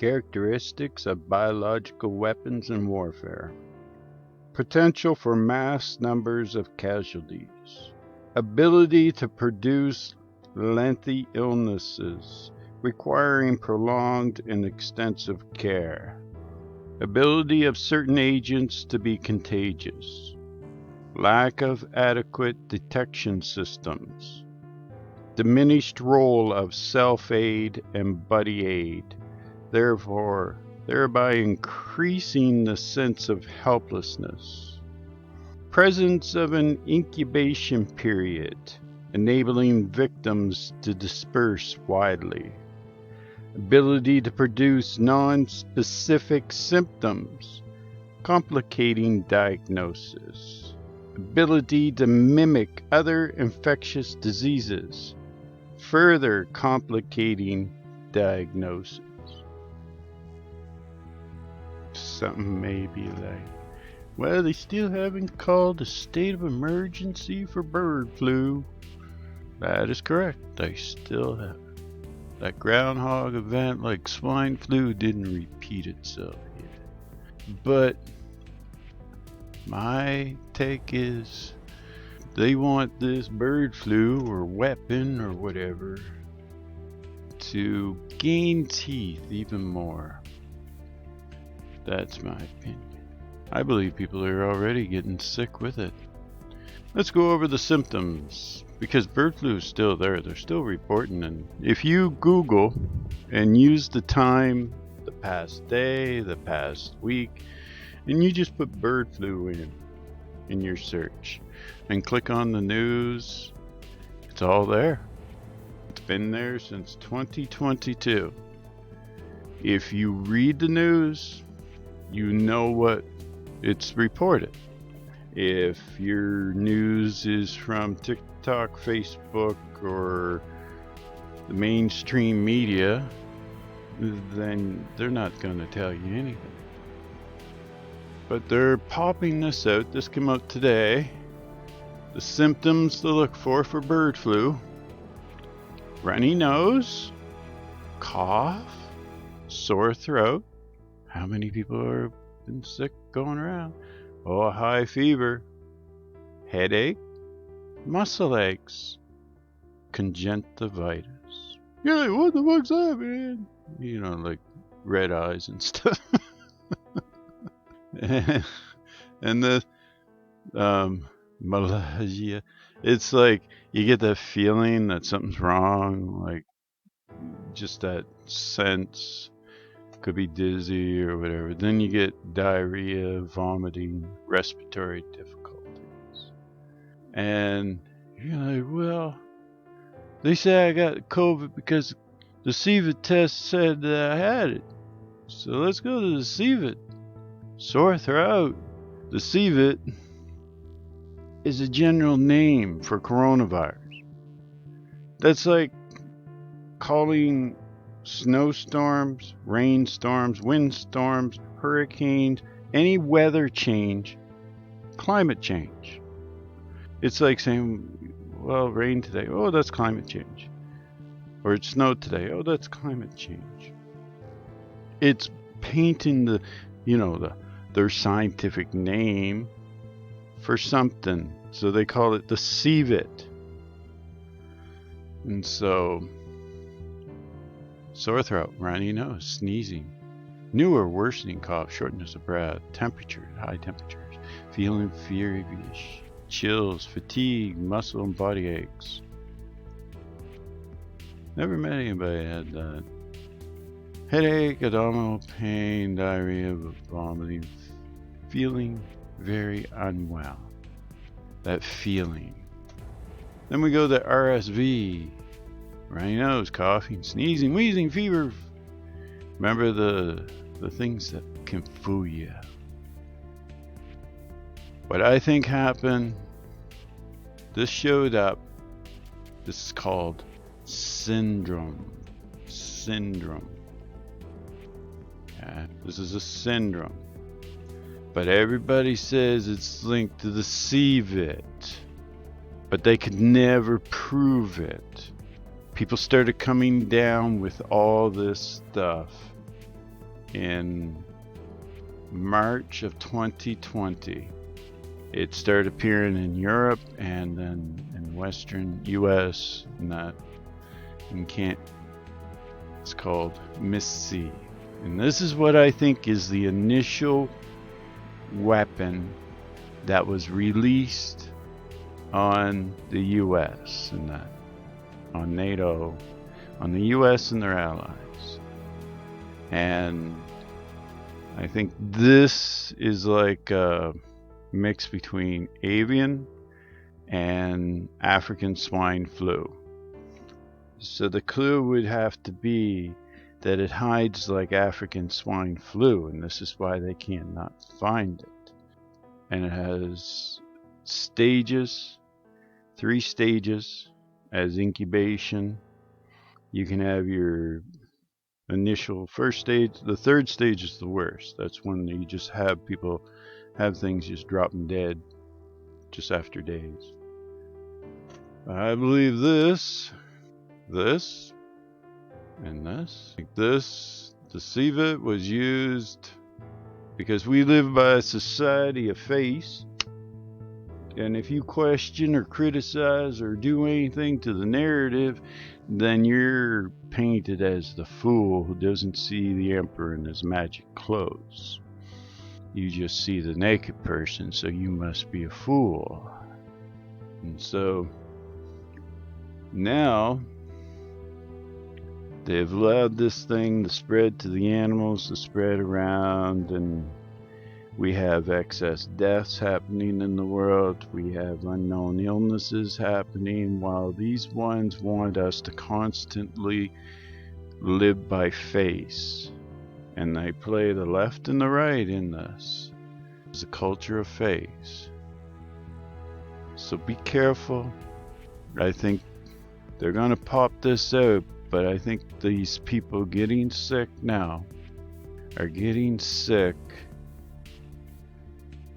Characteristics of biological weapons in warfare. Potential for mass numbers of casualties. Ability to produce lengthy illnesses requiring prolonged and extensive care. Ability of certain agents to be contagious. Lack of adequate detection systems. Diminished role of self-aid and buddy aid, thereby increasing the sense of helplessness. Presence of an incubation period, enabling victims to disperse widely. Ability to produce non-specific symptoms, complicating diagnosis. Ability to mimic other infectious diseases, further complicating diagnosis. Something may be like, well, they still haven't called a state of emergency for bird flu. That is correct. They still haven't. That groundhog event like swine flu didn't repeat itself yet. But my take is they want this bird flu or weapon or whatever to gain teeth even more. That's my opinion. I believe people are already getting sick with it. Let's go over the symptoms, because bird flu is still there. They're still reporting, and if you Google and use the time, the past day, the past week, and you just put bird flu in your search and click on the news, it's all there. It's been there since 2022. If you read the news, you know what it's reported. If your news is from TikTok, Facebook, or the mainstream media, then they're not going to tell you anything. But they're popping this out. This came out today. The symptoms to look for bird flu: runny nose, cough, sore throat. How many people are been sick going around? Oh, a high fever, headache, muscle aches, conjunctivitis. You're like, what the fuck's that, man? You know, like red eyes and stuff. And the malaria. It's like you get that feeling that something's wrong, like just that sense. Could be dizzy or whatever. Then you get diarrhea, vomiting, respiratory difficulties. And you're like, well, they say I got COVID because the CVIT test said that I had it. So let's go to the CVIT. Sore throat. The CVIT is a general name for coronavirus. That's like calling snowstorms, rainstorms, windstorms, hurricanes, any weather change, climate change. It's like saying, well, rain today, oh, that's climate change. Or it snowed today, oh, that's climate change. It's painting their scientific name for something. So they call it the CVIT. And so sore throat, runny nose, sneezing, new or worsening cough, shortness of breath, temperature, high temperatures, feeling feverish, chills, fatigue, muscle and body aches. Never met anybody that had that. Headache, abdominal pain, diarrhea, vomiting, feeling very unwell. That feeling. Then we go to RSV. Runny nose, coughing, sneezing, wheezing, fever. Remember the things that can fool you. What I think happened, this showed up. This is called syndrome. Yeah, this is a syndrome. But everybody says it's linked to the CVIT. But they could never prove it. People started coming down with all this stuff. in March of 2020. It started appearing in Europe and then in Western US, and that it's called Miss C. And this is what I think is the initial weapon that was released on the US and that on NATO, on the US and their allies. And I think this is like a mix between avian and African swine flu. So the clue would have to be that it hides like African swine flu, and this is why they cannot find it. And it has stages, 3 stages as incubation. You can have your initial first stage. The third stage is the worst. That's when you just have people have things just dropping dead just after days. I believe this, and this. This, the CVIT was used because we live by a society of face. And if you question or criticize or do anything to the narrative, then you're painted as the fool who doesn't see the emperor in his magic clothes. You just see the naked person, so you must be a fool. And so now they've allowed this thing to spread to the animals, to spread around, and we have excess deaths happening in the world. We have unknown illnesses happening, while these ones want us to constantly live by face. And they play the left and the right in this. It's a culture of face. So be careful. I think they're going to pop this out, but I think these people getting sick now are getting sick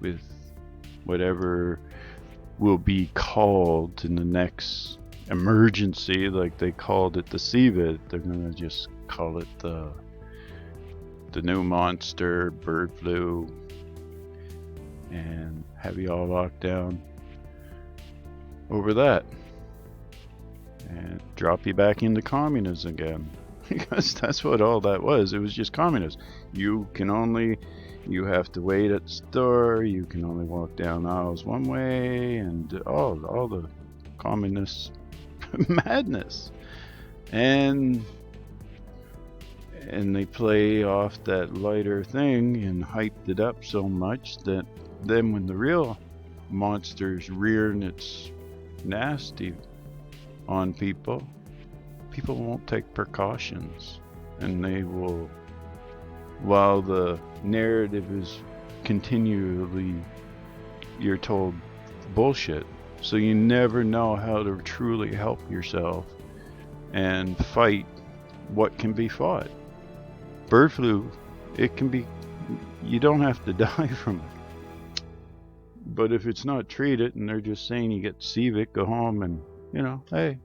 with whatever will be called in the next emergency, like they called it the CVIT. They're going to just call it the new monster bird flu and have you all locked down over that and drop you back into communism again. Because that's what all that was. It was just communism. You have to wait at the store, you can only walk down aisles one way, and all the communist madness. And they play off that lighter thing and hyped it up so much that then when the real monster's rearing its nasty on people won't take precautions, and they will, while the narrative is continually, you're told bullshit, so you never know how to truly help yourself and fight what can be fought. Bird flu, you don't have to die from it. But if it's not treated and they're just saying you get CVIT, go home and, hey,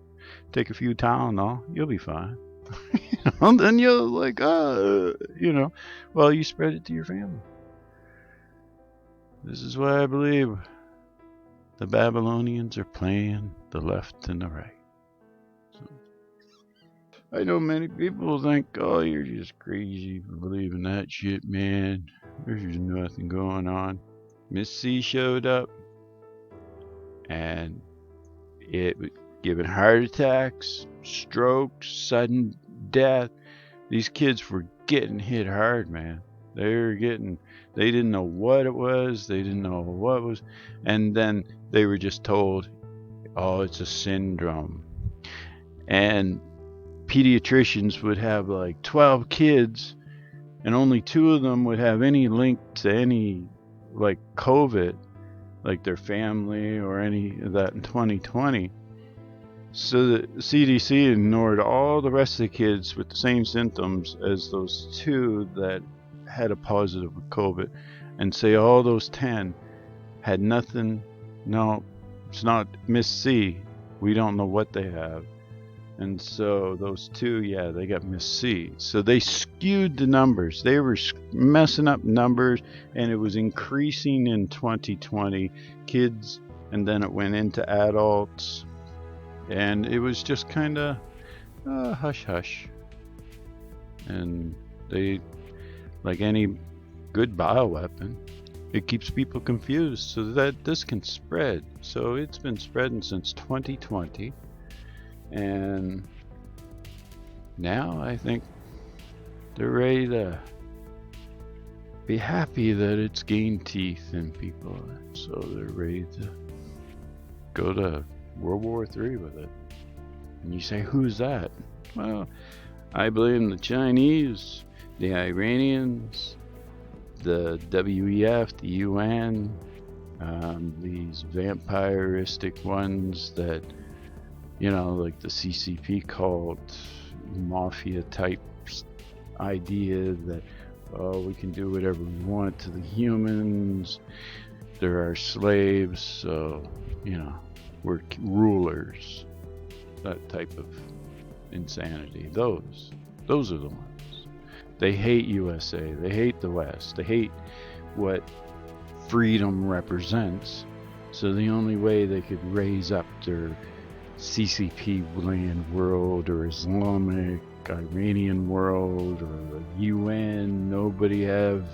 take a few Tylenol, you'll be fine. And then you're like, well, you spread it to your family. This is why I believe the Babylonians are playing the left and the right. So, I know many people think, oh, you're just crazy for believing that shit, man. There's just nothing going on. Miss C showed up, and it was giving heart attacks, strokes, sudden death. These kids were getting hit hard, man. They didn't know what it was. They didn't know what was. And then they were just told, oh, it's a syndrome. And pediatricians would have like 12 kids, and only 2 of them would have any link to any like COVID, like their family or any of that in 2020. So the CDC ignored all the rest of the kids with the same symptoms as those 2 that had a positive with COVID, and say all those 10 had nothing. No, it's not Miss C. We don't know what they have. And so those two, yeah, they got Miss C. So they skewed the numbers. They were messing up numbers, and it was increasing in 2020 kids, and then it went into adults, and it was just kind of hush hush. And they, like any good bioweapon, it keeps people confused so that this can spread. So it's been spreading since 2020. And now I think they're ready to be happy that it's gained teeth in people. So they're ready to go to World War III with it. And you say, who's that? Well, I blame the Chinese, the Iranians, the WEF, the UN, these vampiristic ones that, like the CCP called mafia type idea that, we can do whatever we want to the humans. They're our slaves, so, we're rulers. That type of insanity. Those are the ones. They hate USA. They hate the West. They hate what freedom represents. So the only way they could raise up their CCP land world or Islamic Iranian world or the UN, nobody have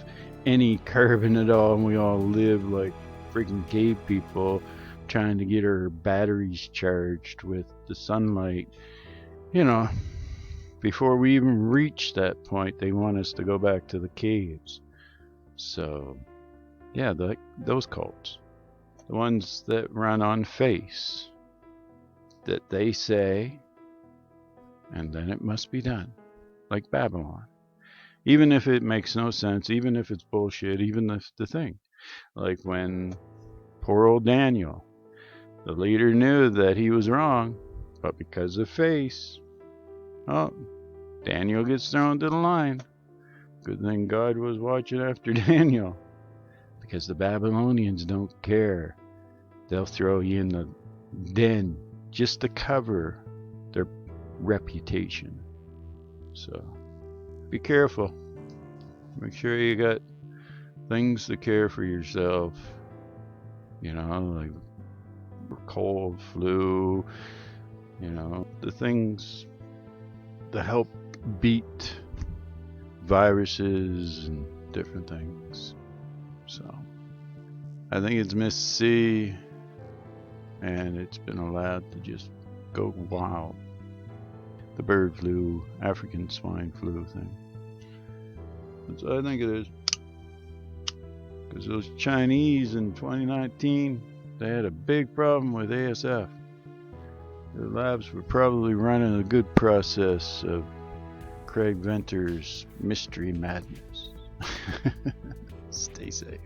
any carbon at all, and we all live like freaking cave people trying to get our batteries charged with the sunlight. Before we even reach that point, they want us to go back to the caves. So yeah, those cults, the ones that run on face, that they say, and then it must be done, like Babylon. Even if it makes no sense, even if it's bullshit, even if the thing, like when poor old Daniel, the leader, knew that he was wrong, but because of face, Daniel gets thrown to the line. Good thing God was watching after Daniel, because the Babylonians don't care. They'll throw you in the den just to cover their reputation. So be careful. Make sure you got things to care for yourself. Like cold, flu, the things that help beat viruses and different things. So I think it's Miss C, and it's been allowed to just go wild. The bird flu, African swine flu thing. That's what I think it is. Because those Chinese in 2019, they had a big problem with ASF. Their labs were probably running a good process of Craig Venter's mystery madness. Stay safe.